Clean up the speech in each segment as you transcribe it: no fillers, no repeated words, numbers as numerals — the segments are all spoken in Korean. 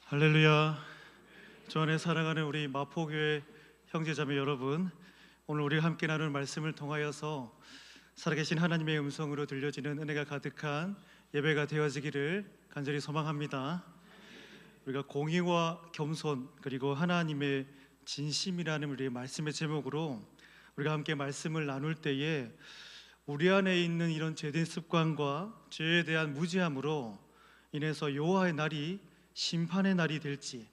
할렐루야. 주 안에 사랑하는 우리 마포교회 형제자매 여러분, 오늘 우리가 함께 나눌 말씀을 통하여서 살아계신 하나님의 음성으로 들려지는 은혜가 가득한 예배가 되어지기를 간절히 소망합니다. 우리가 공의와 겸손 그리고 하나님의 진심이라는 우리의 말씀의 제목으로 우리가 함께 말씀을 나눌 때에 우리 안에 있는 이런 죄된 습관과 죄에 대한 무지함으로 인해서 여호와의 날이 심판의 날이 될지,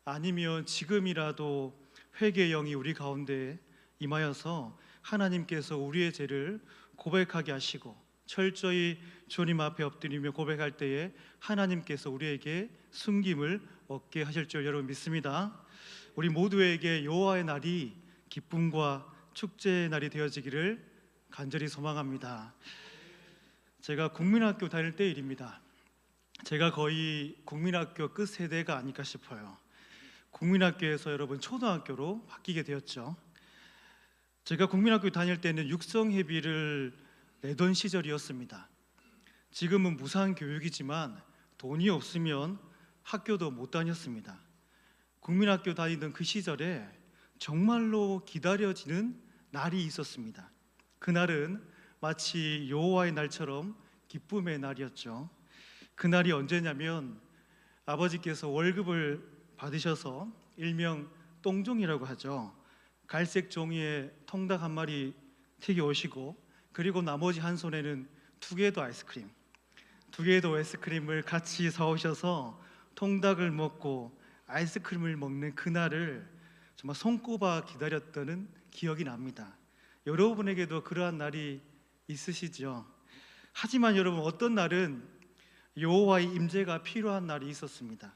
아니면 지금이라도 회개의 영이 우리 가운데 임하여서 하나님께서 우리의 죄를 고백하게 하시고 철저히 주님 앞에 엎드리며 고백할 때에 하나님께서 우리에게 숨김을 얻게 하실 줄 여러분 믿습니다. 우리 모두에게 여호와의 날이 기쁨과 축제의 날이 되어지기를 간절히 소망합니다. 제가 국민학교 다닐 때 일입니다. 제가 거의 국민학교 끝 세대가 아닐까 싶어요. 국민학교에서 여러분 초등학교로 바뀌게 되었죠. 제가 국민학교 다닐 때는 육성회비를 내던 시절이었습니다. 지금은 무상교육이지만 돈이 없으면 학교도 못 다녔습니다. 국민학교 다니던 그 시절에 정말로 기다려지는 날이 있었습니다. 그날은 마치 여호와의 날처럼 기쁨의 날이었죠. 그날이 언제냐면 아버지께서 월급을 받으셔서 일명 똥종이라고 하죠. 갈색 종이에 통닭 한 마리 튀겨 오시고, 그리고 나머지 한 손에는 두 개도 아이스크림을 같이 사오셔서 통닭을 먹고 아이스크림을 먹는 그날을 정말 손꼽아 기다렸던 기억이 납니다. 여러분에게도 그러한 날이 있으시죠? 하지만 여러분, 어떤 날은 여호와의 임재가 필요한 날이 있었습니다.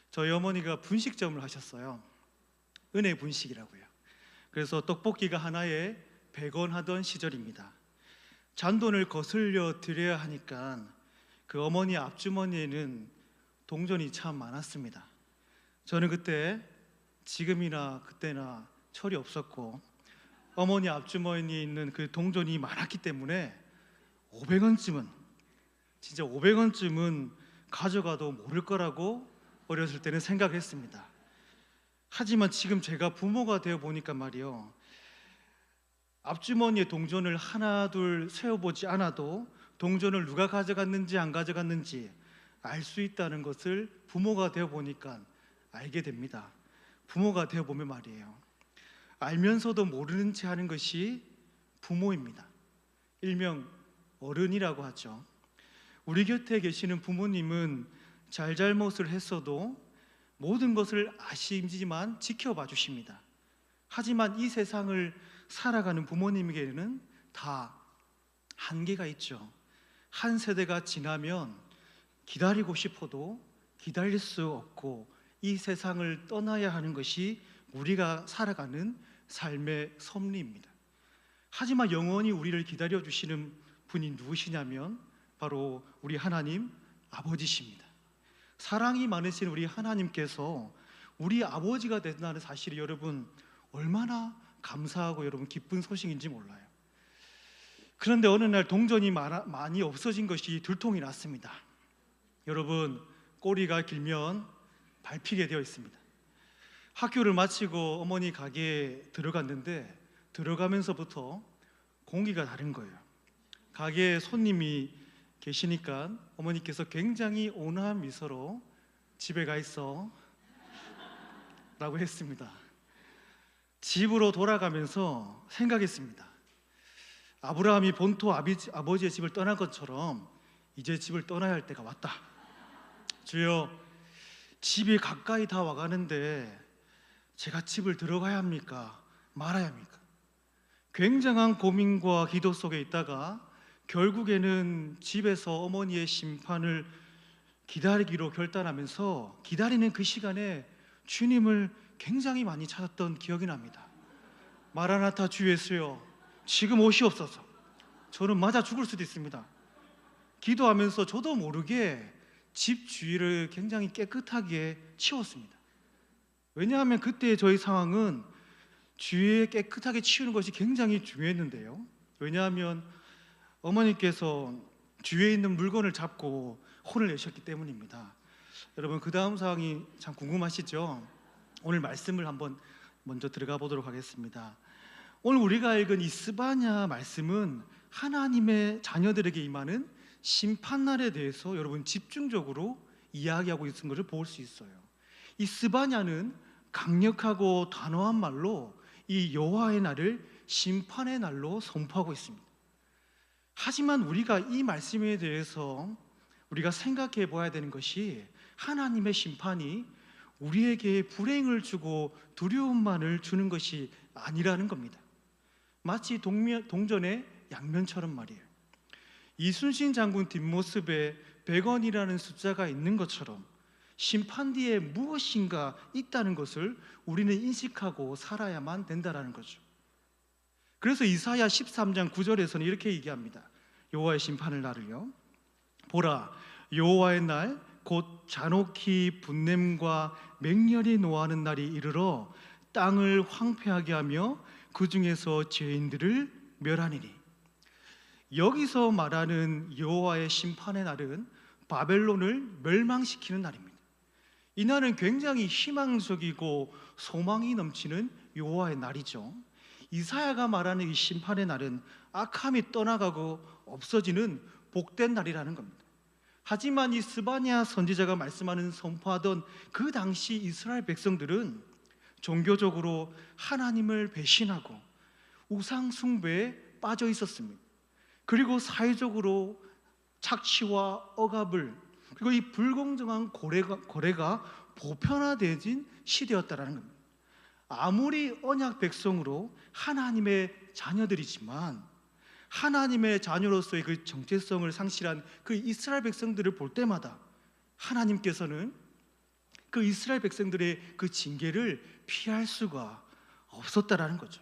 저희 어머니가 분식점을 하셨어요. 은혜 분식이라고요. 그래서 떡볶이가 하나에 100원 하던 시절입니다. 잔돈을 거슬려 드려야 하니까 그 어머니 앞주머니에는 동전이 참 많았습니다. 저는 그때 지금이나 그때나 철이 없었고 어머니 앞주머니에 있는 그 동전이 많았기 때문에 500원쯤은 진짜 500원쯤은 가져가도 모를 거라고 어렸을 때는 생각했습니다. 하지만 지금 제가 부모가 되어 보니까 말이요, 앞주머니에 동전을 하나 둘 세어보지 않아도 동전을 누가 가져갔는지 안 가져갔는지 알 수 있다는 것을 부모가 되어 보니까 알게 됩니다. 부모가 되어 보면 말이에요, 알면서도 모르는 채 하는 것이 부모입니다. 일명 어른이라고 하죠. 우리 곁에 계시는 부모님은 잘잘못을 했어도 모든 것을 아시지만 지켜봐 주십니다. 하지만 이 세상을 살아가는 부모님에게는 다 한계가 있죠. 한 세대가 지나면 기다리고 싶어도 기다릴 수 없고 이 세상을 떠나야 하는 것이 우리가 살아가는 삶의 섭리입니다. 하지만 영원히 우리를 기다려 주시는 분이 누구시냐면 바로 우리 하나님 아버지십니다. 사랑이 많으신 우리 하나님께서 우리 아버지가 된다는 사실이 여러분 얼마나 감사하고 여러분 기쁜 소식인지 몰라요. 그런데 어느 날 동전이 많이 없어진 것이 들통이 났습니다. 여러분, 꼬리가 길면 밟히게 되어 있습니다. 학교를 마치고 어머니 가게에 들어갔는데 들어가면서부터 공기가 다른 거예요. 가게에 손님이 계시니까 어머니께서 굉장히 온화한 미소로 집에 가 있어 라고 했습니다. 집으로 돌아가면서 생각했습니다. 아브라함이 본토 아버지의 집을 떠난 것처럼 이제 집을 떠나야 할 때가 왔다. 주여, 집이 가까이 다 와가는데 제가 집을 들어가야 합니까? 말아야 합니까? 굉장한 고민과 기도 속에 있다가 결국에는 집에서 어머니의 심판을 기다리기로 결단하면서 기다리는 그 시간에 주님을 굉장히 많이 찾았던 기억이 납니다. 마라나타 주 예수여, 지금 오시옵소서. 저는 맞아 죽을 수도 있습니다. 기도하면서 저도 모르게 집 주위를 굉장히 깨끗하게 치웠습니다. 왜냐하면 그때 저희 상황은 주위에 깨끗하게 치우는 것이 굉장히 중요했는데요. 왜냐하면 어머니께서 주위에 있는 물건을 잡고 혼을 내셨기 때문입니다. 여러분 그 다음 사항이 참 궁금하시죠? 오늘 말씀을 한번 먼저 들어가 보도록 하겠습니다. 오늘 우리가 읽은 이 스바냐 말씀은 하나님의 자녀들에게 임하는 심판날에 대해서 여러분 집중적으로 이야기하고 있는 것을 볼 수 있어요. 이 스바냐는 강력하고 단호한 말로 이 여호와의 날을 심판의 날로 선포하고 있습니다. 하지만 우리가 이 말씀에 대해서 우리가 생각해 봐야 되는 것이 하나님의 심판이 우리에게 불행을 주고 두려움만을 주는 것이 아니라는 겁니다. 마치 동전의 양면처럼 말이에요. 이순신 장군 뒷모습에 100원이라는 숫자가 있는 것처럼 심판 뒤에 무엇인가 있다는 것을 우리는 인식하고 살아야만 된다는 거죠. 그래서 이사야 13장 9절에서는 이렇게 얘기합니다. 여호와의 심판을 날을요, 보라, 여호와의 날 곧 잔혹히 분냄과 맹렬히 노하는 날이 이르러 땅을 황폐하게 하며 그 중에서 죄인들을 멸하니니. 여기서 말하는 여호와의 심판의 날은 바벨론을 멸망시키는 날입니다. 이 날은 굉장히 희망적이고 소망이 넘치는 여호와의 날이죠. 이사야가 말하는 이 심판의 날은 악함이 떠나가고 없어지는 복된 날이라는 겁니다. 하지만 이 스바냐 선지자가 말씀하는 선포하던 그 당시 이스라엘 백성들은 종교적으로 하나님을 배신하고 우상 숭배에 빠져 있었습니다. 그리고 사회적으로 착취와 억압을, 그리고 이 불공정한 거래가 보편화되진 시대였다라는 겁니다. 아무리 언약 백성으로 하나님의 자녀들이지만 하나님의 자녀로서의 그 정체성을 상실한 그 이스라엘 백성들을 볼 때마다 하나님께서는 그 이스라엘 백성들의 그 징계를 피할 수가 없었다라는 거죠.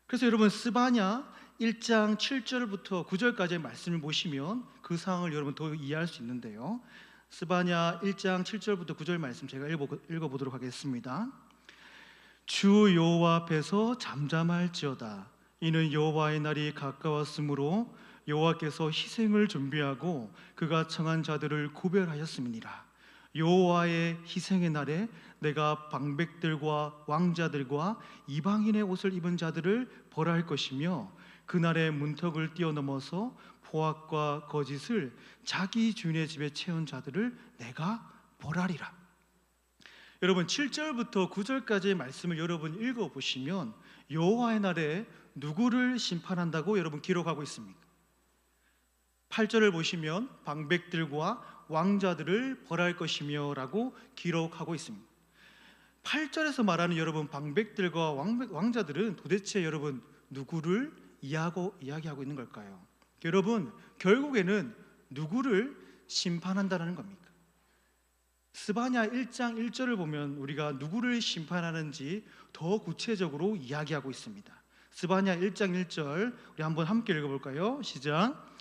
그래서 여러분 스바냐 1장 7절부터 9절까지의 말씀을 보시면 그 상황을 여러분 더 이해할 수 있는데요. 스바냐 1장 7절부터 9절 말씀 제가 읽어보도록 하겠습니다. 주 여호와 앞에서 잠잠할지어다. 이는 여호와의 날이 가까웠으므로 여호와께서 희생을 준비하고 그가 청한 자들을 구별하였음이니라. 여호와의 희생의 날에 내가 방백들과 왕자들과 이방인의 옷을 입은 자들을 벌할 것이며 그날의 문턱을 뛰어넘어서 포악과 거짓을 자기 주인의 집에 채운 자들을 내가 벌하리라. 여러분 7절부터 9절까지의 말씀을 여러분 읽어보시면 여호와의 날에 누구를 심판한다고 여러분 기록하고 있습니까? 8절을 보시면 방백들과 왕자들을 벌할 것이며 라고 기록하고 있습니다. 8절에서 말하는 여러분 방백들과 왕자들은 도대체 여러분 누구를 이야기하고 있는 걸까요? 여러분 결국에는 누구를 심판한다는 겁니까? 스바냐 1장 1절을 보면 우리가 누구를 심판하는지 더 구체적으로 이야기하고 있습니다. 스바냐 1장 1절 우리 한번 함께 읽어볼까요? 시작.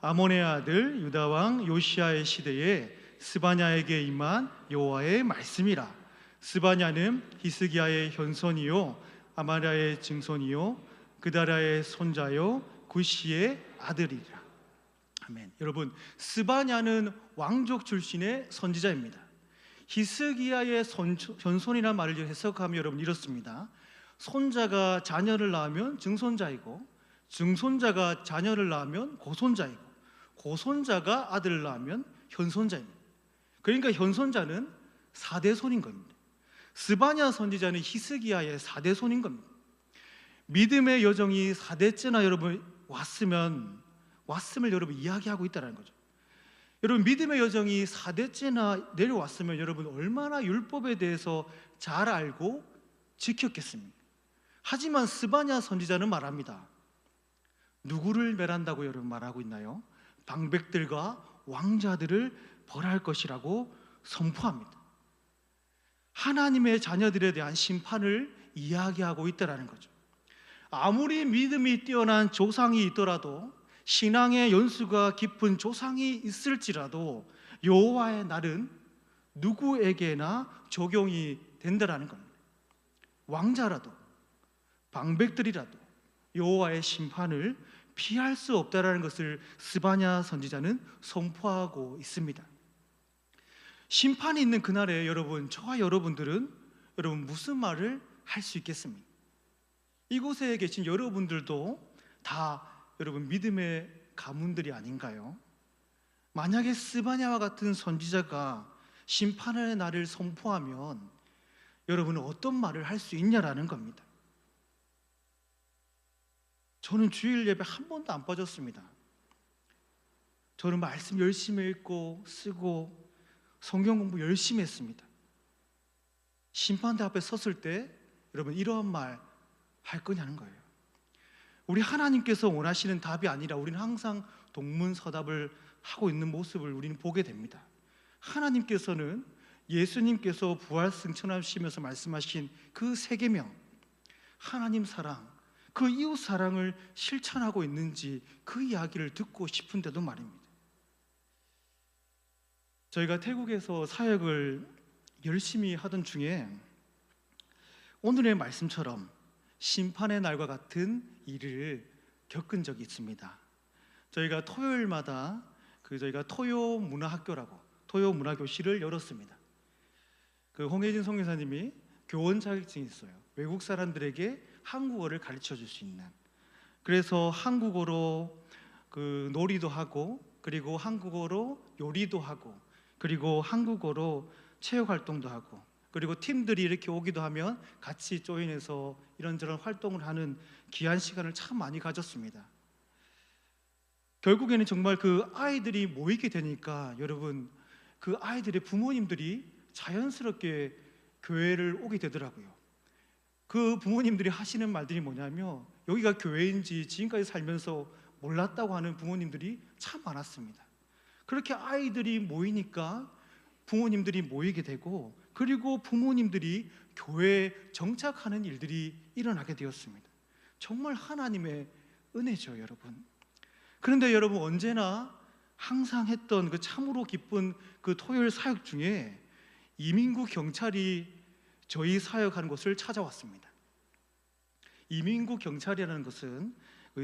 아몬의 아들 유다 왕 요시아의 시대에 스바냐에게 임한 여호와의 말씀이라. 스바냐는 히스기야의 현손이요 아마랴의 증손이요 그다랴의 손자요 구시의 아들이라. 아멘. 여러분 스바냐는 왕족 출신의 선지자입니다. 히스기야의 현손이라는 말을 해석하면 여러분 이렇습니다. 손자가 자녀를 낳으면 증손자이고 증손자가 자녀를 낳으면 고손자이고 고손자가 아들을 낳으면 현손자입니다. 그러니까 현손자는 4대 손인 겁니다. 스바냐 선지자는 히스기야의 4대 손인 겁니다. 믿음의 여정이 4대째나 여러분 왔음을 여러분 이야기하고 있다는 거죠. 여러분 믿음의 여정이 4대째나 내려왔으면 여러분 얼마나 율법에 대해서 잘 알고 지켰겠습니까? 하지만 스바냐 선지자는 말합니다. 누구를 멸한다고 여러분 말하고 있나요? 방백들과 왕자들을 벌할 것이라고 선포합니다. 하나님의 자녀들에 대한 심판을 이야기하고 있다는 거죠. 아무리 믿음이 뛰어난 조상이 있더라도 신앙의 연수가 깊은 조상이 있을지라도 여호와의 날은 누구에게나 적용이 된다는 겁니다. 왕자라도 방백들이라도 여호와의 심판을 피할 수 없다라는 것을 스바냐 선지자는 선포하고 있습니다. 심판이 있는 그날에 여러분, 저와 여러분들은 여러분 무슨 말을 할 수 있겠습니까? 이곳에 계신 여러분들도 다 여러분 믿음의 가문들이 아닌가요? 만약에 스바냐와 같은 선지자가 심판의 날을 선포하면 여러분은 어떤 말을 할 수 있냐라는 겁니다. 저는 주일 예배 한 번도 안 빠졌습니다. 저는 말씀 열심히 읽고 쓰고 성경 공부 열심히 했습니다. 심판대 앞에 섰을 때 여러분 이러한 말 할 거냐는 거예요. 우리 하나님께서 원하시는 답이 아니라 우리는 항상 동문서답을 하고 있는 모습을 우리는 보게 됩니다. 하나님께서는 예수님께서 부활 승천하시면서 말씀하신 그 세 계명, 하나님 사랑, 그 이웃 사랑을 실천하고 있는지 그 이야기를 듣고 싶은데도 말입니다. 저희가 태국에서 사역을 열심히 하던 중에 오늘의 말씀처럼 심판의 날과 같은 일을 겪은 적이 있습니다. 저희가 토요일마다 저희가 토요 문화학교라고 토요 문화교실을 열었습니다. 홍혜진 선교사님이 교원 자격증이 있어요. 외국 사람들에게 한국어를 가르쳐 줄 수 있는. 그래서 한국어로 놀이도 하고, 그리고 한국어로 요리도 하고, 그리고 한국어로 체육 활동도 하고, 그리고 팀들이 이렇게 오기도 하면 같이 조인해서 이런저런 활동을 하는 귀한 시간을 참 많이 가졌습니다. 결국에는 정말 그 아이들이 모이게 되니까 여러분, 그 아이들의 부모님들이 자연스럽게 교회를 오게 되더라고요. 그 부모님들이 하시는 말들이 뭐냐면 여기가 교회인지 지금까지 살면서 몰랐다고 하는 부모님들이 참 많았습니다. 그렇게 아이들이 모이니까 부모님들이 모이게 되고, 그리고 부모님들이 교회에 정착하는 일들이 일어나게 되었습니다. 정말 하나님의 은혜죠, 여러분. 그런데 여러분, 언제나 항상 했던 그 참으로 기쁜 그 토요일 사역 중에 이민구 경찰이 저희 사역하는 곳을 찾아왔습니다. 이민구 경찰이라는 것은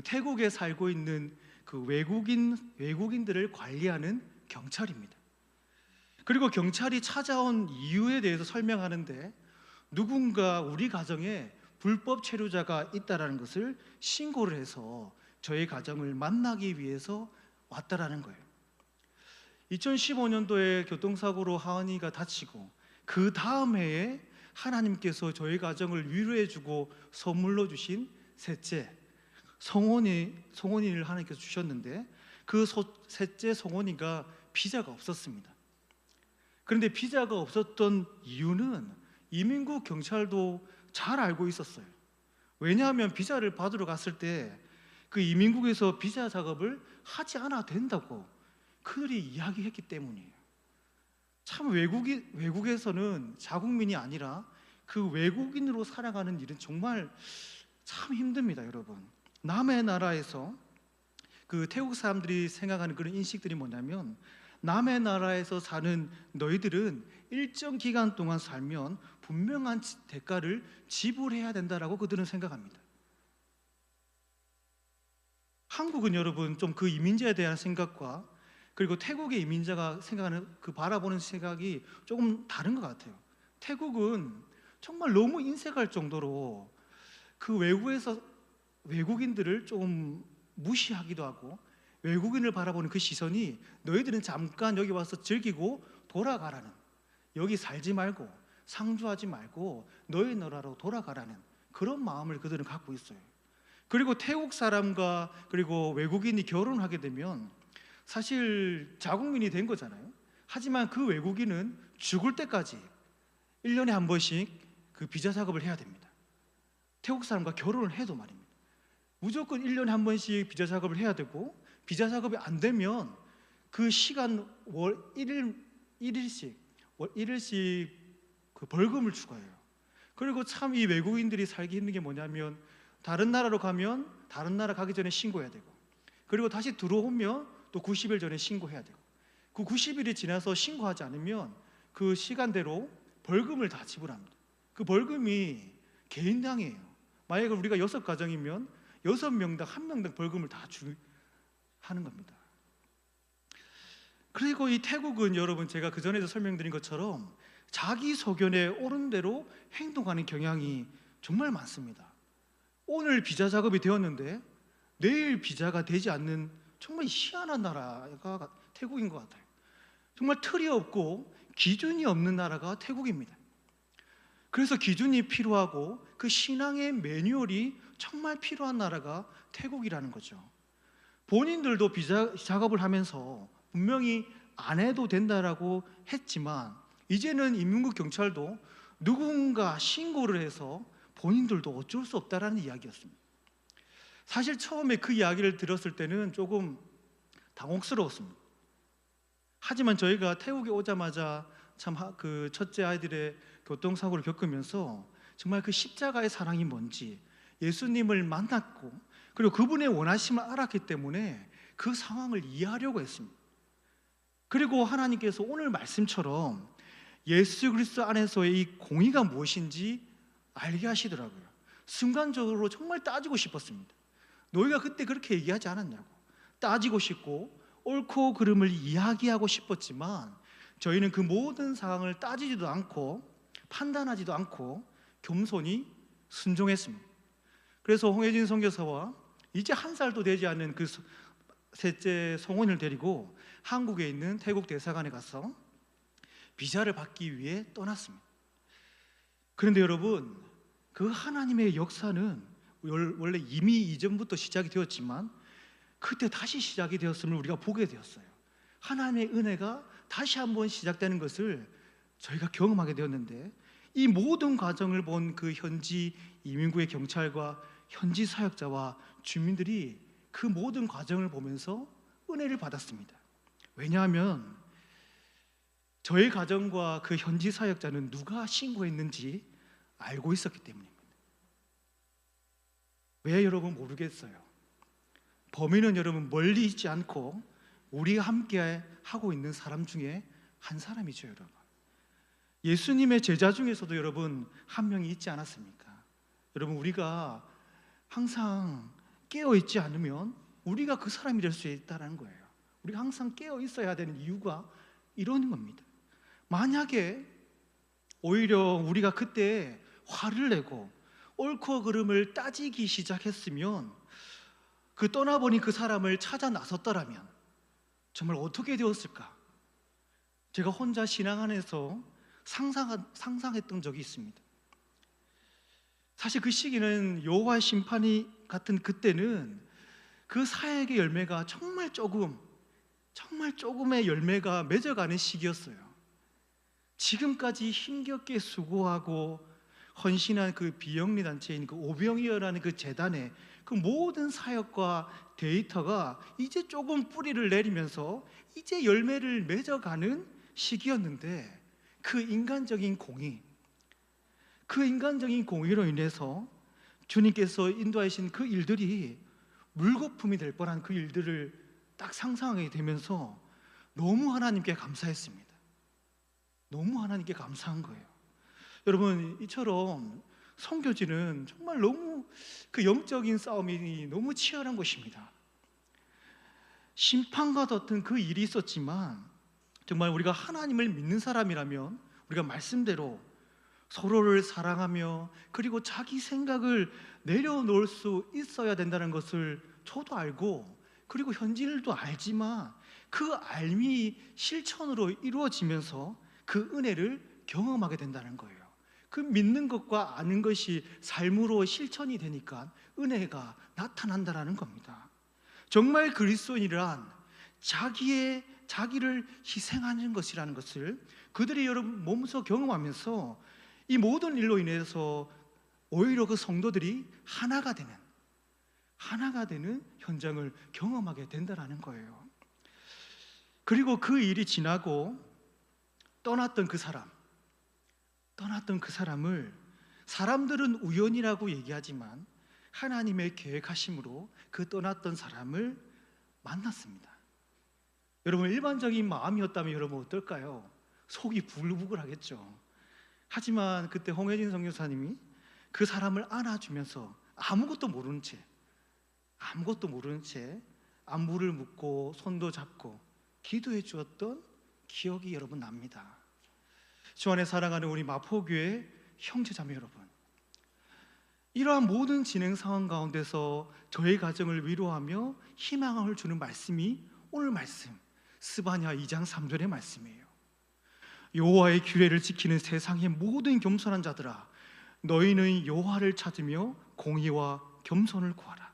태국에 살고 있는 그 외국인들을 관리하는 경찰입니다. 그리고 경찰이 찾아온 이유에 대해서 설명하는데, 누군가 우리 가정에 불법 체류자가 있다라는 것을 신고를 해서 저희 가정을 만나기 위해서 왔다라는 거예요. 2015년도에 교통사고로 하은이가 다치고 그 다음 해에 하나님께서 저희 가정을 위로해주고 선물로 주신 셋째 성원이를 하나님께서 주셨는데, 그 셋째 성원이가 비자가 없었습니다. 그런데 비자가 없었던 이유는 이민국 경찰도 잘 알고 있었어요. 왜냐하면 비자를 받으러 갔을 때 그 이민국에서 비자 작업을 하지 않아도 된다고 그들이 이야기했기 때문이에요. 참 외국에서는 자국민이 아니라 그 외국인으로 살아가는 일은 정말 참 힘듭니다, 여러분. 남의 나라에서 그 태국 사람들이 생각하는 그런 인식들이 뭐냐면, 남의 나라에서 사는 너희들은 일정 기간 동안 살면 분명한 대가를 지불해야 된다라고 그들은 생각합니다. 한국은 여러분 좀 그 이민자에 대한 생각과 그리고 태국의 이민자가 생각하는 그 바라보는 생각이 조금 다른 것 같아요. 태국은 정말 너무 인색할 정도로 그 외국에서 외국인들을 좀 무시하기도 하고, 외국인을 바라보는 그 시선이 너희들은 잠깐 여기 와서 즐기고 돌아가라는, 여기 살지 말고 상주하지 말고 너희 나라로 돌아가라는 그런 마음을 그들은 갖고 있어요. 그리고 태국 사람과 그리고 외국인이 결혼하게 되면 사실 자국민이 된 거잖아요. 하지만 그 외국인은 죽을 때까지 1년에 한 번씩 그 비자 작업을 해야 됩니다. 태국 사람과 결혼을 해도 말입니다. 무조건 1년에 한 번씩 비자 작업을 해야 되고, 비자 작업이 안 되면 그 시간 월 1일씩 그 벌금을 주고요. 그리고 참 이 외국인들이 살기 힘든 게 뭐냐면, 다른 나라로 가면 다른 나라 가기 전에 신고해야 되고, 그리고 다시 들어오면 또 90일 전에 신고해야 되고, 그 90일이 지나서 신고하지 않으면 그 시간대로 벌금을 다 지불합니다. 그 벌금이 개인당이에요. 만약에 우리가 6가정이면 6명당 1명당 벌금을 다 하는 겁니다. 그리고 이 태국은 여러분, 제가 그 전에도 설명드린 것처럼 자기 소견에 옳은 대로 행동하는 경향이 정말 많습니다. 오늘 비자 작업이 되었는데 내일 비자가 되지 않는 정말 희한한 나라가 태국인 것 같아요. 정말 틀이 없고 기준이 없는 나라가 태국입니다. 그래서 기준이 필요하고 그 신앙의 매뉴얼이 정말 필요한 나라가 태국이라는 거죠. 본인들도 비자 작업을 하면서 분명히 안 해도 된다라고 했지만 이제는 인민국 경찰도 누군가 신고를 해서 본인들도 어쩔 수 없다라는 이야기였습니다. 사실 처음에 그 이야기를 들었을 때는 조금 당혹스러웠습니다. 하지만 저희가 태국에 오자마자 참 그 첫째 아이들의 교통사고를 겪으면서 정말 그 십자가의 사랑이 뭔지 예수님을 만났고 그리고 그분의 원하심을 알았기 때문에 그 상황을 이해하려고 했습니다. 그리고 하나님께서 오늘 말씀처럼 예수 그리스도 안에서의 이 공의가 무엇인지 알게 하시더라고요. 순간적으로 정말 따지고 싶었습니다. 너희가 그때 그렇게 얘기하지 않았냐고 따지고 싶고 옳고 그름을 이야기하고 싶었지만 저희는 그 모든 상황을 따지지도 않고 판단하지도 않고 겸손히 순종했습니다. 그래서 홍혜진 선교사와 이제 1살도 되지 않는 그 셋째 성원을 데리고 한국에 있는 태국 대사관에 가서 비자를 받기 위해 떠났습니다. 그런데 여러분, 그 하나님의 역사는 원래 이미 이전부터 시작이 되었지만 그때 다시 시작이 되었음을 우리가 보게 되었어요. 하나님의 은혜가 다시 한번 시작되는 것을 저희가 경험하게 되었는데 이 모든 과정을 본 그 현지 이민국의 경찰과 현지 사역자와 주민들이 그 모든 과정을 보면서 은혜를 받았습니다. 왜냐하면 저희 가정과 그 현지 사역자는 누가 신고했는지 알고 있었기 때문입니다. 왜 여러분 모르겠어요? 범인은 여러분 멀리 있지 않고 우리가 함께 하고 있는 사람 중에 한 사람이죠, 여러분. 예수님의 제자 중에서도 여러분 한 명이 있지 않았습니까? 여러분, 우리가 항상 깨어 있지 않으면 우리가 그 사람이 될 수 있다는 거예요. 우리가 항상 깨어 있어야 되는 이유가 이런 겁니다. 만약에 오히려 우리가 그때 화를 내고 옳고 그름을 따지기 시작했으면 그 떠나보니 그 사람을 찾아 나섰더라면 정말 어떻게 되었을까? 제가 혼자 신앙 안에서 상상했던 적이 있습니다. 사실 그 시기는 여호와의 심판이 같은 그때는 그 사역의 열매가 정말 조금의 열매가 맺어가는 시기였어요. 지금까지 힘겹게 수고하고 헌신한 그 비영리 단체인 그 오병이어라는 그 재단의 그 모든 사역과 데이터가 이제 조금 뿌리를 내리면서 이제 열매를 맺어가는 시기였는데 그 인간적인 공의로 인해서 주님께서 인도하신 그 일들이 물거품이 될 뻔한 그 일들을 딱 상상하게 되면서 너무 하나님께 감사했습니다. 너무 하나님께 감사한 거예요. 여러분, 이처럼 선교지는 정말 너무 그 영적인 싸움이 너무 치열한 것입니다. 심판과 같은 그 일이 있었지만 정말 우리가 하나님을 믿는 사람이라면 우리가 말씀대로 서로를 사랑하며 그리고 자기 생각을 내려놓을 수 있어야 된다는 것을 저도 알고 그리고 현지인들도 알지만 그 알미 실천으로 이루어지면서 그 은혜를 경험하게 된다는 거예요. 그 믿는 것과 아는 것이 삶으로 실천이 되니까 은혜가 나타난다는 겁니다. 정말 그리스도인이란 자기를 희생하는 것이라는 것을 그들이 여러분 몸소 경험하면서 이 모든 일로 인해서 오히려 그 성도들이 하나가 되는 현장을 경험하게 된다는 거예요. 그리고 그 일이 지나고 떠났던 그 사람을 사람들은 우연이라고 얘기하지만 하나님의 계획하심으로 그 떠났던 사람을 만났습니다. 여러분, 일반적인 마음이었다면 여러분 어떨까요? 속이 부글부글 하겠죠. 하지만 그때 홍혜진 선교사님이 그 사람을 안아주면서 아무것도 모르는 채 안부를 묻고 손도 잡고 기도해 주었던 기억이 여러분 납니다. 주 안에 사랑하는 우리 마포교회 형제자매 여러분, 이러한 모든 진행 상황 가운데서 저의 가정을 위로하며 희망을 주는 말씀이 오늘 말씀 스바냐 2장 3절의 말씀이에요. 여호와의 규례를 지키는 세상의 모든 겸손한 자들아, 너희는 여호와를 찾으며 공의와 겸손을 구하라.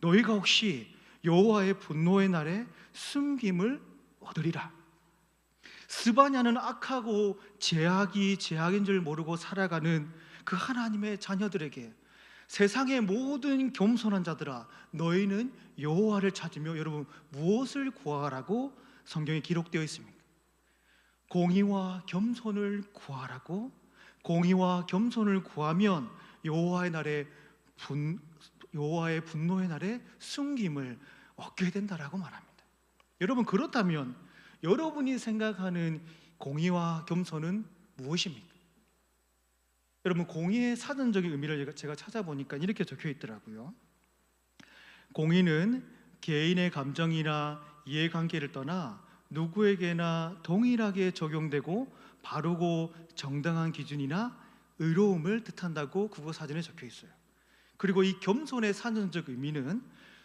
너희가 혹시 여호와의 분노의 날에 숨김을 얻으리라. 스바냐는 악하고 제약이 제약인 줄 모르고 살아가는 그 하나님의 자녀들에게 세상의 모든 겸손한 자들아, 너희는 여호와를 찾으며, 여러분 무엇을 구하라고 성경에 기록되어 있습니까? 공의와 겸손을 구하라고. 공의와 겸손을 구하면 여호와의 분노의 날에 숨김을 얻게 된다라고 말합니다. 여러분, 그렇다면 여러분이 생각하는 공의와 겸손은 무엇입니까? 여러분, 공의의 사전적인 의미를 제가 찾아보니까 이렇게 적혀 있더라고요. 공의는 개인의 감정이나 이해관계를 떠나 누구에게나 동일하게 적용되고 바르고 정당한 기준이나 의로움을 뜻한다고 국어사전에 적혀 있어요. 그리고 이 겸손의 사전적 의미는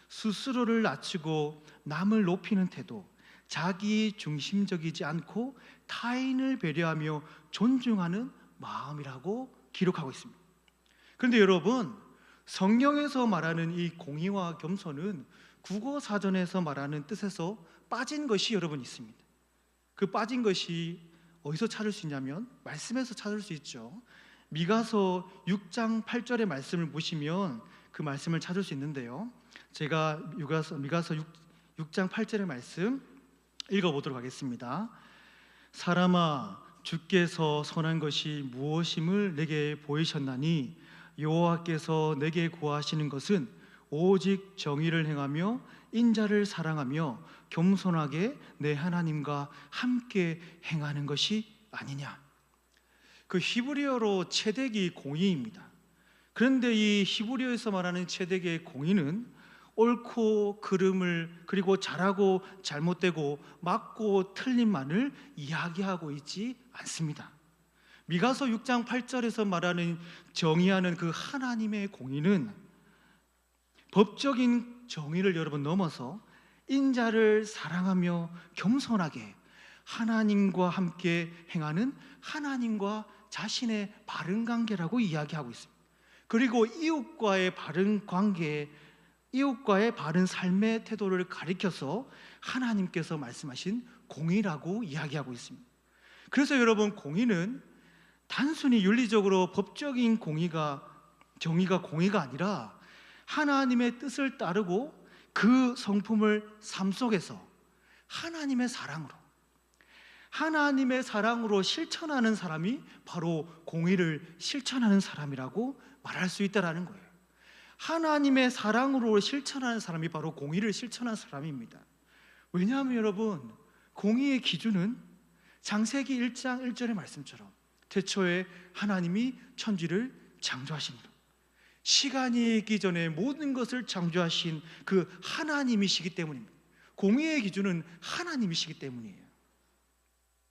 스스로를 낮추고 남을 높이는 태도, 자기 중심적이지 않고 타인을 배려하며 존중하는 마음이라고 기록하고 있습니다. 그런데 여러분, 성경에서 말하는 이 공의와 겸손은 국어사전에서 말하는 뜻에서 빠진 것이 여러분 있습니다. 그 빠진 것이 어디서 찾을 수 있냐면 말씀에서 찾을 수 있죠. 미가서 6장 8절의 말씀을 보시면 그 말씀을 찾을 수 있는데요, 제가 미가서 6장 8절의 말씀 읽어보도록 하겠습니다. 사람아, 주께서 선한 것이 무엇임을 내게 보이셨나니 여호와께서 내게 구하시는 것은 오직 정의를 행하며 인자를 사랑하며 겸손하게 내 하나님과 함께 행하는 것이 아니냐. 그 히브리어로 체덱이 공의입니다. 그런데 이 히브리어에서 말하는 체덱의 공의는 옳고 그름을, 그리고 잘하고 잘못되고 맞고 틀림만을 이야기하고 있지 않습니다. 미가서 6장 8절에서 말하는 정의하는 그 하나님의 공의는 법적인 정의를 여러분 넘어서 인자를 사랑하며 겸손하게 하나님과 함께 행하는 하나님과 자신의 바른 관계라고 이야기하고 있습니다. 그리고 이웃과의 바른 관계, 이웃과의 바른 삶의 태도를 가리켜서 하나님께서 말씀하신 공의라고 이야기하고 있습니다. 그래서 여러분, 공의는 단순히 윤리적으로 법적인 정의가 공의가 아니라 하나님의 뜻을 따르고 그 성품을 삶 속에서 하나님의 사랑으로 실천하는 사람이 바로 공의를 실천하는 사람이라고 말할 수 있다는 거예요. 하나님의 사랑으로 실천하는 사람이 바로 공의를 실천하는 사람입니다. 왜냐하면 여러분, 공의의 기준은 창세기 1장 1절의 말씀처럼 태초에 하나님이 천지를 창조하시니라. 시간이 있기 전에 모든 것을 창조하신 그 하나님이시기 때문입니다. 공의의 기준은 하나님이시기 때문이에요.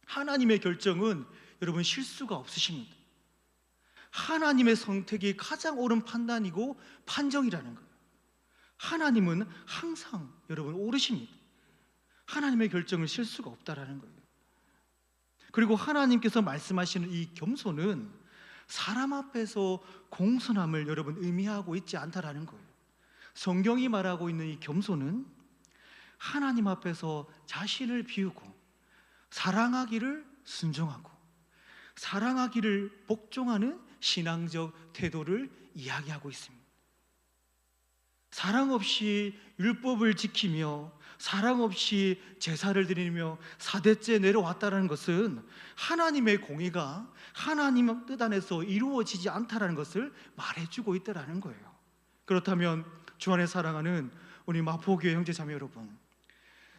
하나님의 결정은 여러분 실수가 없으십니다. 하나님의 선택이 가장 옳은 판단이고 판정이라는 거예요. 하나님은 항상 여러분 옳으십니다. 하나님의 결정은 실수가 없다라는 거예요. 그리고 하나님께서 말씀하시는 이 겸손은 사람 앞에서 공손함을 여러분 의미하고 있지 않다라는 거예요. 성경이 말하고 있는 이 겸손은 하나님 앞에서 자신을 비우고 사랑하기를 순종하고 사랑하기를 복종하는 신앙적 태도를 이야기하고 있습니다. 사랑 없이 율법을 지키며 사랑 없이 제사를 드리며 4대째 내려왔다는 것은 하나님의 공의가 하나님 뜻 안에서 이루어지지 않다는 것을 말해주고 있다는 거예요. 그렇다면 주 안에 사랑하는 우리 마포교회 형제자매 여러분,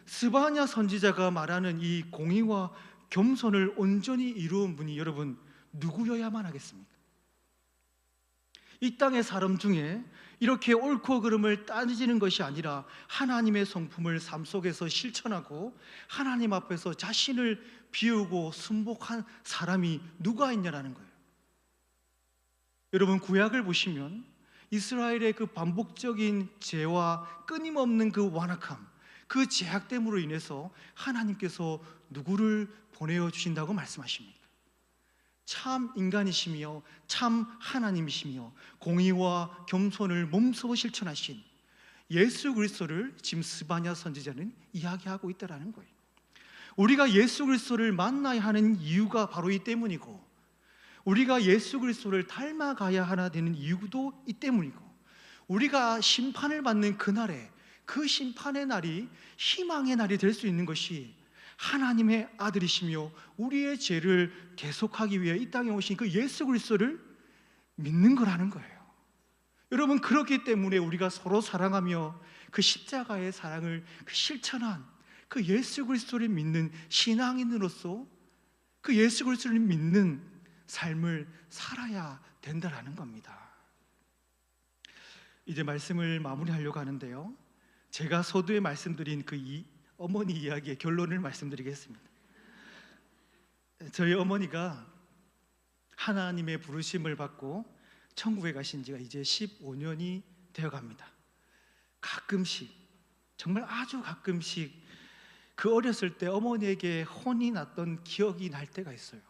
스바냐 선지자가 말하는 이 공의와 겸손을 온전히 이루은 분이 여러분 누구여야만 하겠습니까? 이 땅의 사람 중에 이렇게 옳고 그름을 따지는 것이 아니라 하나님의 성품을 삶 속에서 실천하고 하나님 앞에서 자신을 비우고 순복한 사람이 누가 있냐라는 거예요. 여러분, 구약을 보시면 이스라엘의 그 반복적인 죄와 끊임없는 그 완악함, 그 죄악됨으로 인해서 하나님께서 누구를 보내어 주신다고 말씀하십니다. 참 인간이시며 참 하나님이시며 공의와 겸손을 몸소 실천하신 예수 그리스도를 지금 스바냐 선지자는 이야기하고 있다는 거예요. 우리가 예수 그리스도를 만나야 하는 이유가 바로 이 때문이고, 우리가 예수 그리스도를 닮아가야 하나 되는 이유도 이 때문이고, 우리가 심판을 받는 그날에 그 심판의 날이 희망의 날이 될 수 있는 것이 하나님의 아들이시며 우리의 죄를 대속하기 위해 이 땅에 오신 그 예수 그리스도를 믿는 거라는 거예요. 여러분, 그렇기 때문에 우리가 서로 사랑하며 그 십자가의 사랑을 실천한 그 예수 그리스도를 믿는 신앙인으로서 그 예수 그리스도를 믿는 삶을 살아야 된다라는 겁니다. 이제 말씀을 마무리하려고 하는데요, 제가 서두에 말씀드린 그 어머니 이야기의 결론을 말씀드리겠습니다. 저희 어머니가 하나님의 부르심을 받고 천국에 가신 지가 이제 15년이 되어 갑니다. 가끔씩, 정말 아주 가끔씩 그 어렸을 때 어머니에게 혼이 났던 기억이 날 때가 있어요.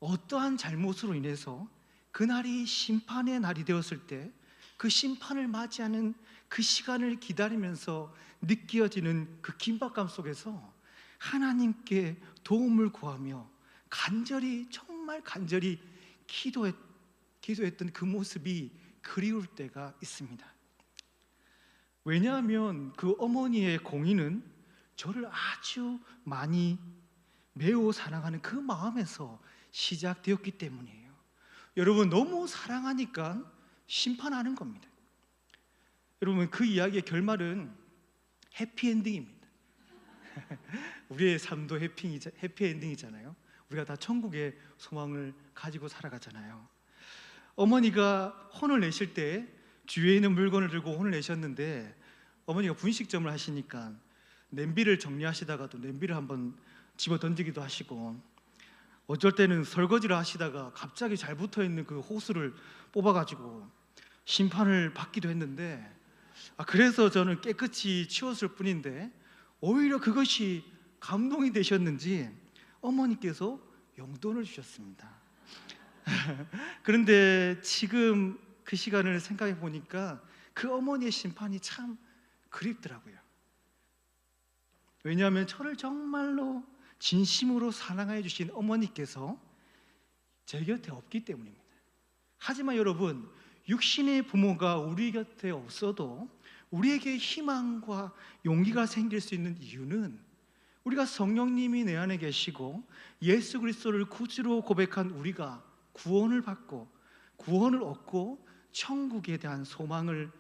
어떠한 잘못으로 인해서 그날이 심판의 날이 되었을 때 그 심판을 맞이하는 그 시간을 기다리면서 느껴지는 그 긴박감 속에서 하나님께 도움을 구하며 간절히, 정말 간절히 기도했던 그 모습이 그리울 때가 있습니다. 왜냐하면 그 어머니의 공의는 저를 아주 많이 매우 사랑하는 그 마음에서 시작되었기 때문이에요. 여러분, 너무 사랑하니까 심판하는 겁니다. 여러분, 그 이야기의 결말은 해피엔딩입니다. 우리의 삶도 해피엔딩이잖아요. 우리가 다 천국의 소망을 가지고 살아가잖아요. 어머니가 혼을 내실 때 주위에 있는 물건을 들고 혼을 내셨는데, 어머니가 분식점을 하시니까 냄비를 정리하시다가도 냄비를 한번 집어 던지기도 하시고, 어쩔 때는 설거지를 하시다가 갑자기 잘 붙어있는 그 호스를 뽑아가지고 심판을 받기도 했는데, 그래서 저는 깨끗이 치웠을 뿐인데 오히려 그것이 감동이 되셨는지 어머니께서 용돈을 주셨습니다. 그런데 지금 그 시간을 생각해 보니까 그 어머니의 심판이 참 그립더라고요. 왜냐하면 저를 정말로 진심으로 사랑해 주신 어머니께서 제 곁에 없기 때문입니다. 하지만 여러분, 육신의 부모가 우리 곁에 없어도 우리에게 희망과 용기가 생길 수 있는 이유는 우리가 성령님이 내 안에 계시고 예수 그리스도를 구주로 고백한 우리가 구원을 받고 구원을 얻고 천국에 대한 소망을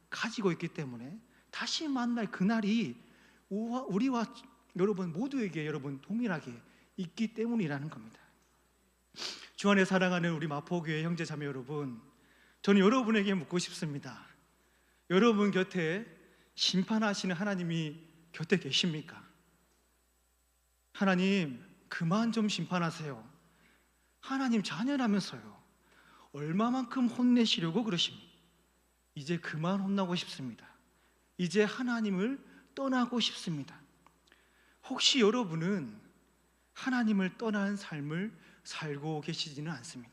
가지고 있기 때문에 다시 만날 그날이 우리와 여러분 모두에게 동일하게 있기 때문이라는 겁니다. 주 안에 사랑하는 우리 마포교회 형제 자매 여러분, 저는 여러분에게 묻고 싶습니다. 여러분 곁에 심판하시는 하나님이 곁에 계십니까? 하나님, 그만 좀 심판하세요. 하나님 자녀라면서요. 얼마만큼 혼내시려고 그러십니까? 이제 그만 혼나고 싶습니다. 이제 하나님을 떠나고 싶습니다. 혹시 여러분은 하나님을 떠난 삶을 살고 계시지는 않습니까?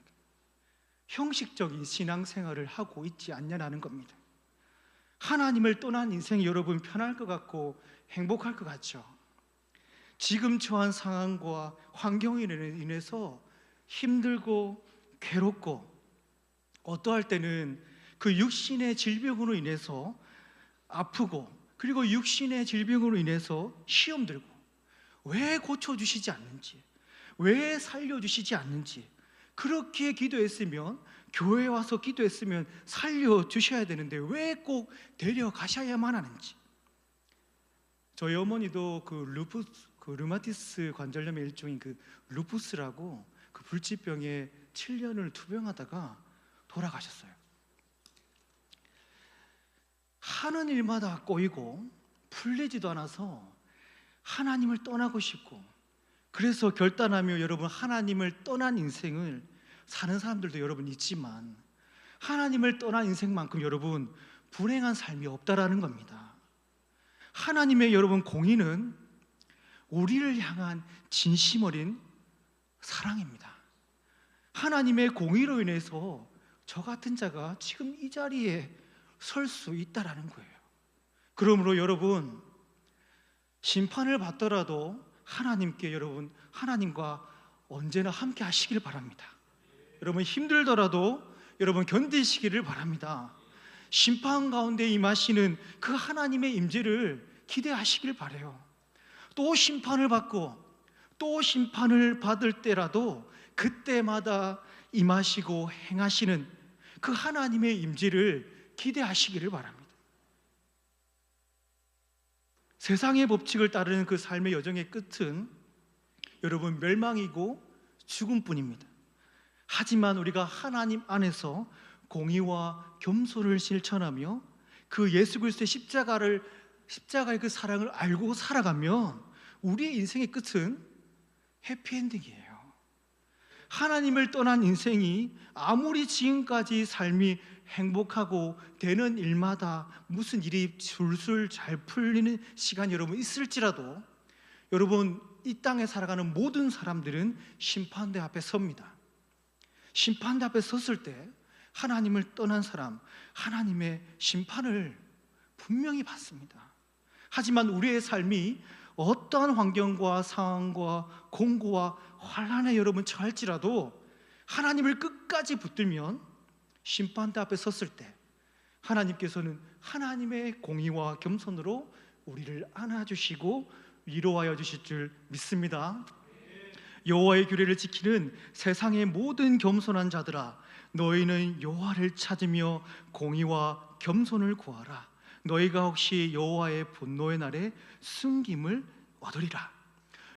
형식적인 신앙생활을 하고 있지 않냐는 겁니다. 하나님을 떠난 인생이 여러분 편할 것 같고 행복할 것 같죠? 지금 처한 상황과 환경에 인해서 힘들고 괴롭고, 어떠할 때는 그 육신의 질병으로 인해서 아프고, 그리고 육신의 질병으로 인해서 시험 들고, 왜 고쳐주시지 않는지, 왜 살려주시지 않는지, 그렇게 기도했으면, 교회에 와서 기도했으면 살려주셔야 되는데 왜 꼭 데려가셔야만 하는지. 저희 어머니도 그 류마티스 관절염의 일종인 그 루푸스라고 그 불치병에 7년을 투병하다가 돌아가셨어요. 하는 일마다 꼬이고 풀리지도 않아서 하나님을 떠나고 싶고, 그래서 결단하며 여러분 하나님을 떠난 인생을 사는 사람들도 여러분 있지만, 하나님을 떠난 인생만큼 여러분 불행한 삶이 없다라는 겁니다. 하나님의 여러분 공의는 우리를 향한 진심 어린 사랑입니다. 하나님의 공의로 인해서 저 같은 자가 지금 이 자리에 설 수 있다라는 거예요. 그러므로 여러분 심판을 받더라도 하나님께 여러분 하나님과 언제나 함께 하시길 바랍니다. 여러분 힘들더라도 여러분 견디시기를 바랍니다. 심판 가운데 임하시는 그 하나님의 임재를 기대하시길 바라요. 또 심판을 받고 또 심판을 받을 때라도 그때마다 임하시고 행하시는 그 하나님의 임재를 기대하시기를 바랍니다. 세상의 법칙을 따르는 그 삶의 여정의 끝은 여러분 멸망이고 죽음뿐입니다. 하지만 우리가 하나님 안에서 공의와 겸손을 실천하며 그 예수 그리스도의 십자가의 그 사랑을 알고 살아가면 우리의 인생의 끝은 해피엔딩이에요. 하나님을 떠난 인생이 아무리 지금까지 삶이 행복하고 되는 일마다 무슨 일이 술술 잘 풀리는 시간이 여러분 있을지라도 여러분 이 땅에 살아가는 모든 사람들은 심판대 앞에 섭니다. 심판대 앞에 섰을 때 하나님을 떠난 사람, 하나님의 심판을 분명히 받습니다. 하지만 우리의 삶이 어떠한 환경과 상황과 공고와 환난에 여러분 처할지라도 하나님을 끝까지 붙들면 심판대 앞에 섰을 때 하나님께서는 하나님의 공의와 겸손으로 우리를 안아주시고 위로하여 주실 줄 믿습니다. 여호와의 규례를 지키는 세상의 모든 겸손한 자들아, 너희는 여호와를 찾으며 공의와 겸손을 구하라. 너희가 혹시 여호와의 분노의 날에 숨김을 얻으리라.